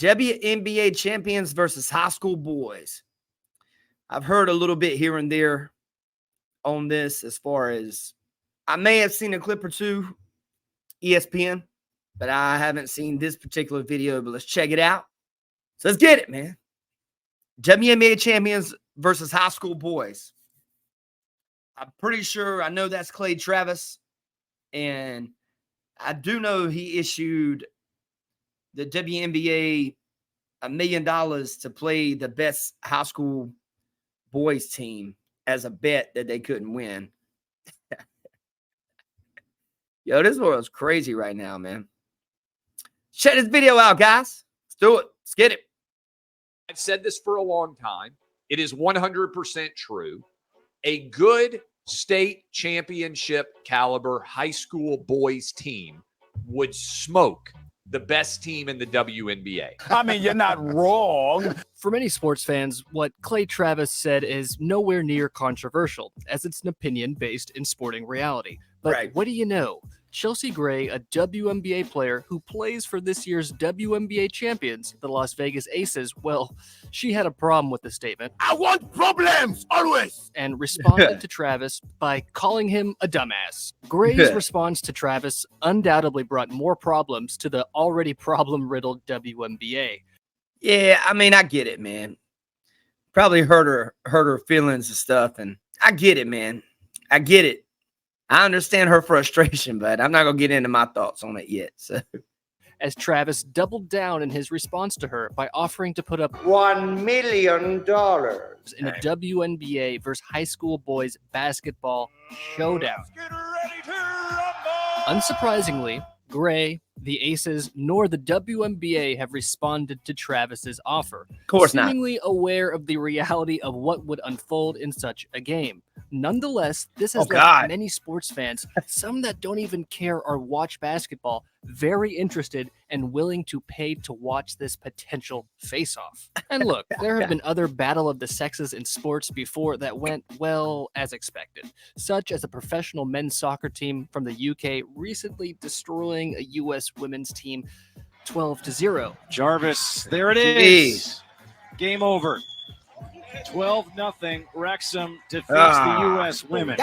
WNBA champions versus high school boys. I've heard a little bit here and there on this, as far as I may have seen a clip or two, ESPN, but I haven't seen this particular video. But let's check it out. So let's get it, man. WNBA champions versus high school boys. I'm pretty sure I know that's Clay Travis, and I do know he issued the WNBA $1 million to play the best high school boys team as a bet that they couldn't win. Yo, this world's crazy right now, man. Check this video out, guys. Let's do it. Let's get it. I've said this for a long time. It is 100% true. A good state championship caliber high school boys team would smoke the best team in the WNBA. I mean, you're not wrong. For many sports fans, what Clay Travis said is nowhere near controversial, as it's an opinion based in sporting reality. But What do you know? Chelsea Gray, a WNBA player who plays for this year's WNBA champions, the Las Vegas Aces, well, she had a problem with the statement. I want problems, always. And responded to Travis by calling him a dumbass. Gray's response to Travis undoubtedly brought more problems to the already problem-riddled WNBA. Yeah, I mean, I get it, man. Probably hurt her feelings and stuff, and I get it, man. I get it. I understand her frustration, but I'm not going to get into my thoughts on it yet. So, as Travis doubled down in his response to her by offering to put up $1 million in a WNBA versus high school boys basketball showdown. Unsurprisingly, Gray, the Aces, nor the WNBA have responded to Travis's offer. Of course not. Seemingly aware of the reality of what would unfold in such a game. Nonetheless, this has left many sports fans, some that don't even care or watch basketball, very interested and willing to pay to watch this potential face-off. And look, there have been other battle of the sexes in sports before that went, well, as expected, such as a professional men's soccer team from the UK recently destroying a U.S. women's team 12-0. Jarvis, there it is. Game over. 12-0. Wrexham defeats the U.S. women.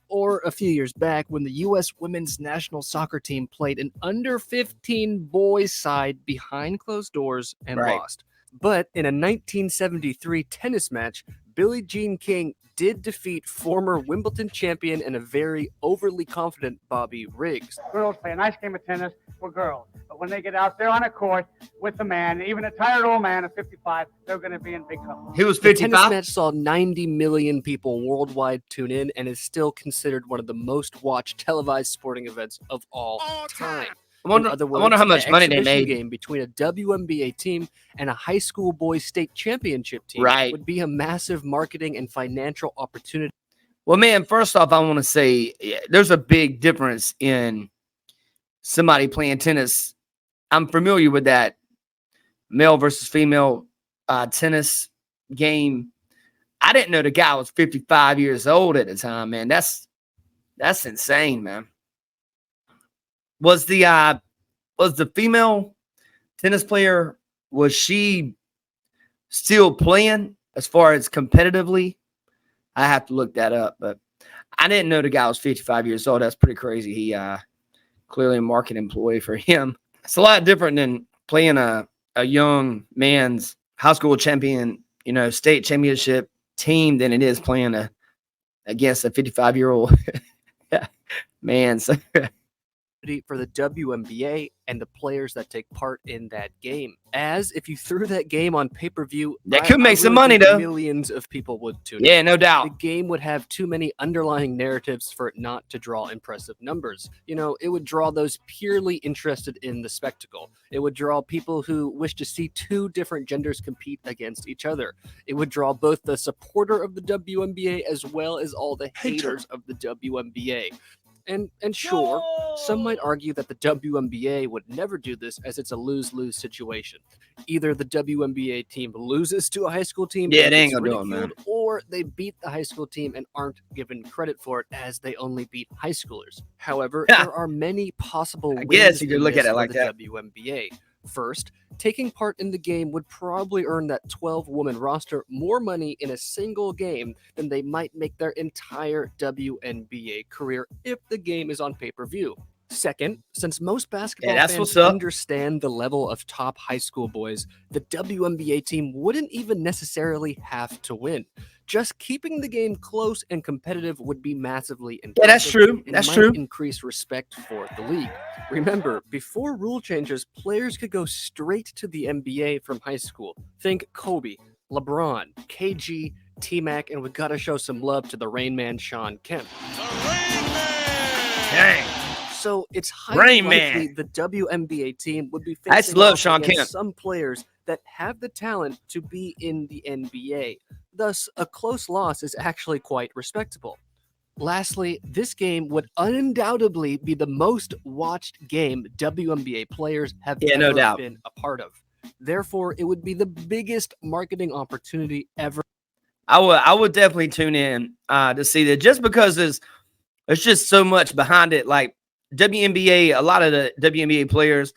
Or a few years back when the U.S. women's national soccer team played an under-15 boys side behind closed doors and lost. But in a 1973 tennis match, Billie Jean King did defeat former Wimbledon champion and a very overly confident Bobby Riggs. Girls play a nice game of tennis with girls. But when they get out there on a court with a man, even a tired old man of 55, they're going to be in big trouble. He was 55? The tennis match saw 90 million people worldwide tune in and is still considered one of the most watched televised sporting events of all time. I wonder how much money they made. Game between a WNBA team and a high school boys state championship team would be a massive marketing and financial opportunity. Well, man, first off, I want to say there's a big difference in somebody playing tennis. I'm familiar with that male versus female tennis game. I didn't know the guy was 55 years old at the time, man. That's insane, man. Was the female tennis player, was she still playing as far as competitively? I have to look that up, but I didn't know the guy was 55 years old. That's pretty crazy. He clearly a market employee for him. It's a lot different than playing a young man's high school champion, state championship team than it is playing against a 55-year-old man. So for the WNBA and the players that take part in that game. As if you threw that game on pay-per-view, that could make some money, though. Millions of people would tune in. Yeah, no doubt. The game would have too many underlying narratives for it not to draw impressive numbers. It would draw those purely interested in the spectacle. It would draw people who wish to see two different genders compete against each other. It would draw both the supporter of the WNBA as well as all the haters of the WNBA. And sure, some might argue that the WNBA would never do this as it's a lose-lose situation. Either the WNBA team loses to a high school team, it ain't gonna do it, man, or they beat the high school team and aren't given credit for it as they only beat high schoolers. However, there are many possible ways I guess you could look at it like that. WNBA. First, taking part in the game would probably earn that 12-woman roster more money in a single game than they might make their entire WNBA career if the game is on pay-per-view. Second, since most basketball that's fans what's up. understand the level of top high school boys, the WNBA team wouldn't even necessarily have to win. Just keeping the game close and competitive would be massively impressive. Yeah, that's true. And That's might true. increase respect for the league. Remember, before rule changes, players could go straight to the NBA from high school. Think Kobe, LeBron, KG, T-Mac, and we gotta show some love to the Rain Man Sean Kemp. Dang. So it's highly Rain likely Man. the WNBA team would be I just facing love off Sean against Kemp. some players that have the talent to be in the NBA. Thus, a close loss is actually quite respectable. Lastly, this game would undoubtedly be the most watched game WNBA players have no ever doubt. been a part of. Therefore, it would be the biggest marketing opportunity ever. I would definitely tune in to see that, just because there's just so much behind it. Like WNBA, a lot of the WNBA players,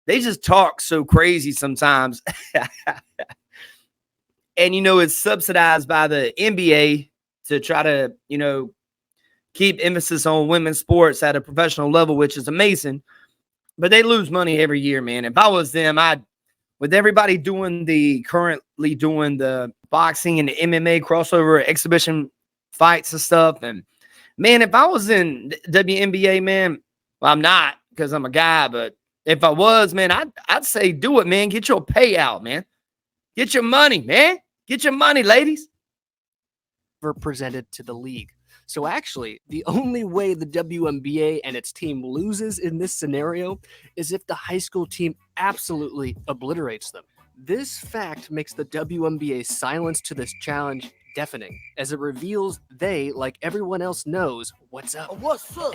they just talk so crazy sometimes. And, it's subsidized by the NBA to try to, keep emphasis on women's sports at a professional level, which is amazing. But they lose money every year, man. If I was them, with everybody currently doing the boxing and the MMA crossover exhibition fights and stuff. And man, if I was in WNBA, man, well, I'm not because I'm a guy, but if I was, man, I'd say do it, man. Get your payout, man. Get your money, man. Get your money, ladies. Presented to the league. So actually, the only way the WNBA and its team loses in this scenario is if the high school team absolutely obliterates them. This fact makes the WNBA's silence to this challenge deafening, as it reveals they, like everyone else, knows what's up.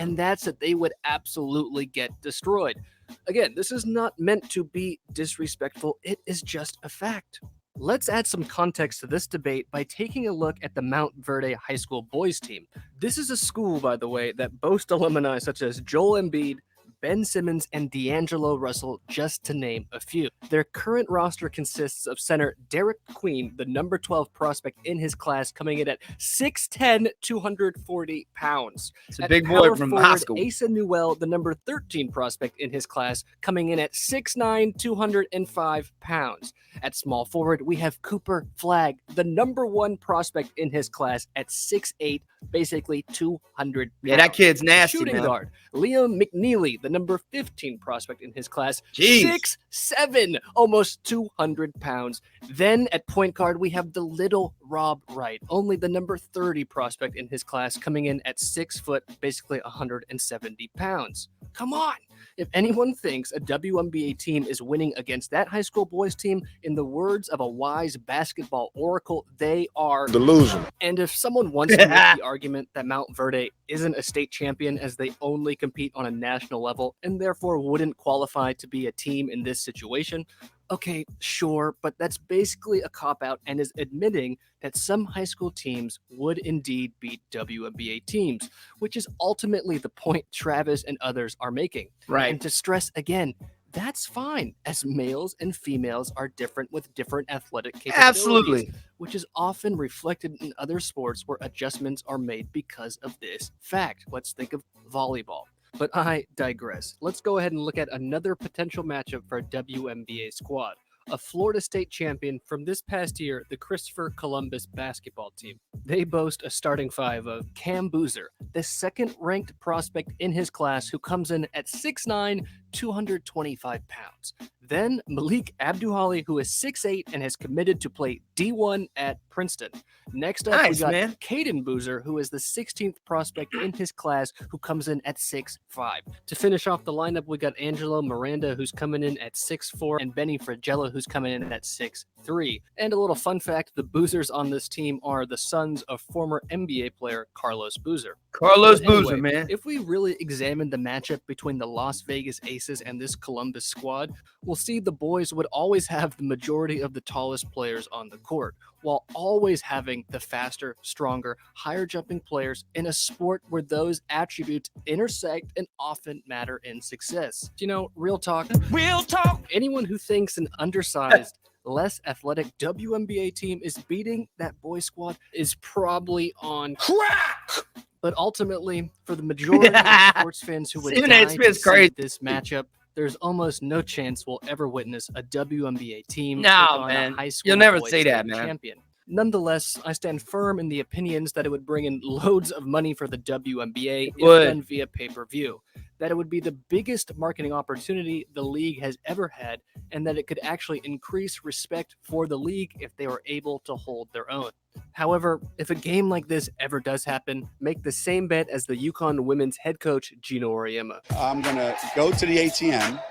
And that's that they would absolutely get destroyed. Again, this is not meant to be disrespectful, it is just a fact. Let's add some context to this debate by taking a look at the Mount Verde High School boys team. This is a school, by the way, that boasts alumni such as Joel Embiid, Ben Simmons, and D'Angelo Russell, just to name a few. Their current roster consists of center Derek Queen, the number 12 prospect in his class, coming in at 6'10", 240 pounds. It's a big boy from high school. Asa Newell, the number 13 prospect in his class, coming in at 6'9", 205 pounds. At small forward, we have Cooper Flagg, the number 1 prospect in his class at 6'8", basically 200 pounds. Yeah, that kid's nasty, Shooting man. guard, Liam McNeely, the number 15 prospect in his class, Jeez. 6'7", almost 200 pounds. Then at point guard, we have the little Rob Wright, only the number 30 prospect in his class, coming in at 6 foot, basically 170 pounds. Come on! If anyone thinks a WNBA team is winning against that high school boys team, in the words of a wise basketball oracle, they are Delusion. And if someone wants to make the argument that Mount Verde isn't a state champion as they only compete on a national level and therefore wouldn't qualify to be a team in this situation, okay, sure, but that's basically a cop-out and is admitting that some high school teams would indeed beat WNBA teams, which is ultimately the point Travis and others are making. Right. And to stress again, that's fine, as males and females are different with different athletic capabilities. Absolutely. Which is often reflected in other sports where adjustments are made because of this fact. Let's think of volleyball. But I digress. Let's go ahead and look at another potential matchup for a WNBA squad. A Florida State champion from this past year, the Christopher Columbus basketball team. They boast a starting five of Cam Boozer, the second-ranked prospect in his class who comes in at 6'9", 225 pounds. Then Malik Abduhali, who is 6'8" and has committed to play D1 at Princeton. Next up, we got Caden Boozer, who is the 16th prospect in his class, who comes in at 6'5". To finish off the lineup, we got Angelo Miranda, who's coming in at 6'4", and Benny Fragella, who's coming in at 6'3". 3. And a little fun fact, the boozers on this team are the sons of former NBA player Carlos Boozer. Carlos But anyway, Boozer, man. If we really examine the matchup between the Las Vegas Aces and this Columbus squad, we'll see the boys would always have the majority of the tallest players on the court, while always having the faster, stronger, higher jumping players in a sport where those attributes intersect and often matter in success. You know, real talk. Real talk. Anyone who thinks an undersized, less athletic WNBA team is beating that boy squad is probably on Crack. but ultimately, for the majority of sports fans who would Stephen die A. to Smith's see crazy. this matchup, there's almost no chance we'll ever witness a WNBA team No, take on man. a high school You'll never boys see that, state man. champion. Nonetheless, I stand firm in the opinions that it would bring in loads of money for the WNBA if would. done via pay-per-view, that it would be the biggest marketing opportunity the league has ever had, and that it could actually increase respect for the league if they were able to hold their own. However, if a game like this ever does happen, make the same bet as the UConn women's head coach, Gino Auriemma. I'm going to go to the ATM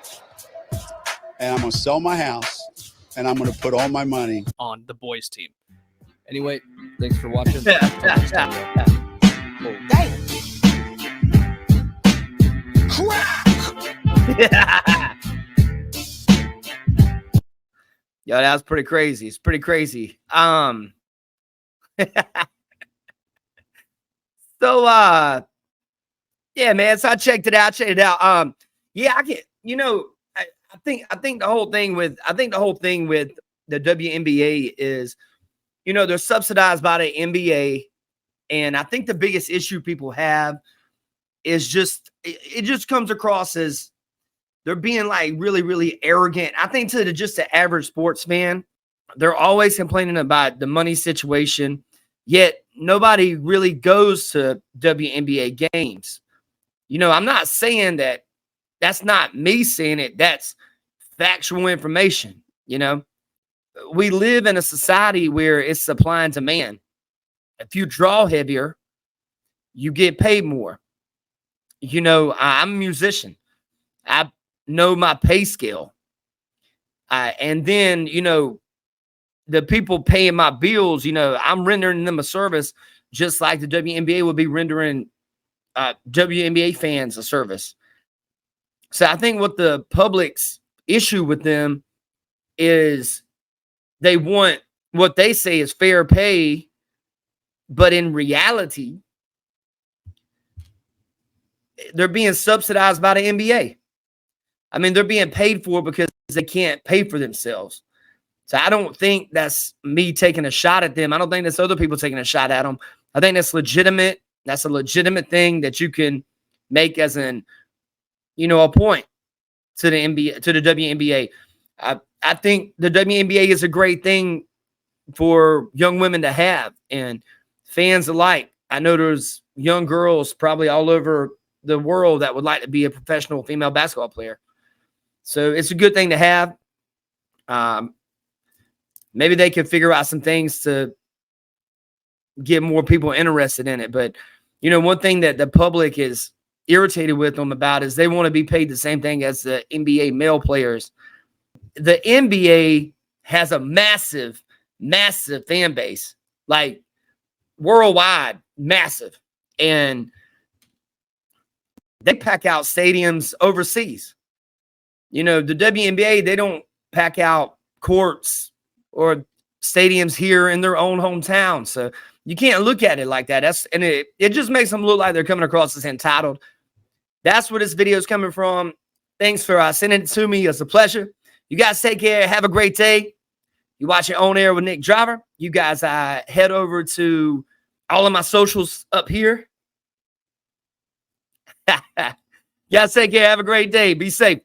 and I'm going to sell my house and I'm going to put all my money On the boys team. Anyway, thanks for watching. Yo, that was pretty crazy. It's pretty crazy. So yeah, man. So I checked it out. Yeah, I can, I think the whole thing with the WNBA is, they're subsidized by the NBA. And I think the biggest issue people have is it just comes across as they're being like really, really arrogant. I think to just the average sports fan, they're always complaining about the money situation, yet nobody really goes to WNBA games. I'm not saying that. That's not me saying it. That's factual information. We live in a society where it's supply and demand. If you draw heavier, you get paid more. I'm a musician. I know my pay scale. And then, the people paying my bills, I'm rendering them a service just like the WNBA would be rendering WNBA fans a service. So I think what the public's issue with them is they want what they say is fair pay, but in reality, they're being subsidized by the NBA. I mean, they're being paid for because they can't pay for themselves. So I don't think that's me taking a shot at them. I don't think that's other people taking a shot at them. I think that's legitimate. That's a legitimate thing that you can make as a point to the NBA, to the WNBA. I think the WNBA is a great thing for young women to have and fans alike. I know there's young girls probably all over the world that would like to be a professional female basketball player. So it's a good thing to have. Maybe they could figure out some things to get more people interested in it. But, one thing that the public is irritated with them about is they want to be paid the same thing as the NBA male players. The NBA has a massive, massive fan base, like worldwide, massive. And they pack out stadiums overseas. The WNBA, they don't pack out courts or stadiums here in their own hometown. So you can't look at it like that. It just makes them look like they're coming across as entitled. That's where this video is coming from. Thanks for sending it to me. It's a pleasure. You guys take care. Have a great day. You watch it On Air with Nick Driver. You guys head over to all of my socials up here. You guys take care. Have a great day. Be safe.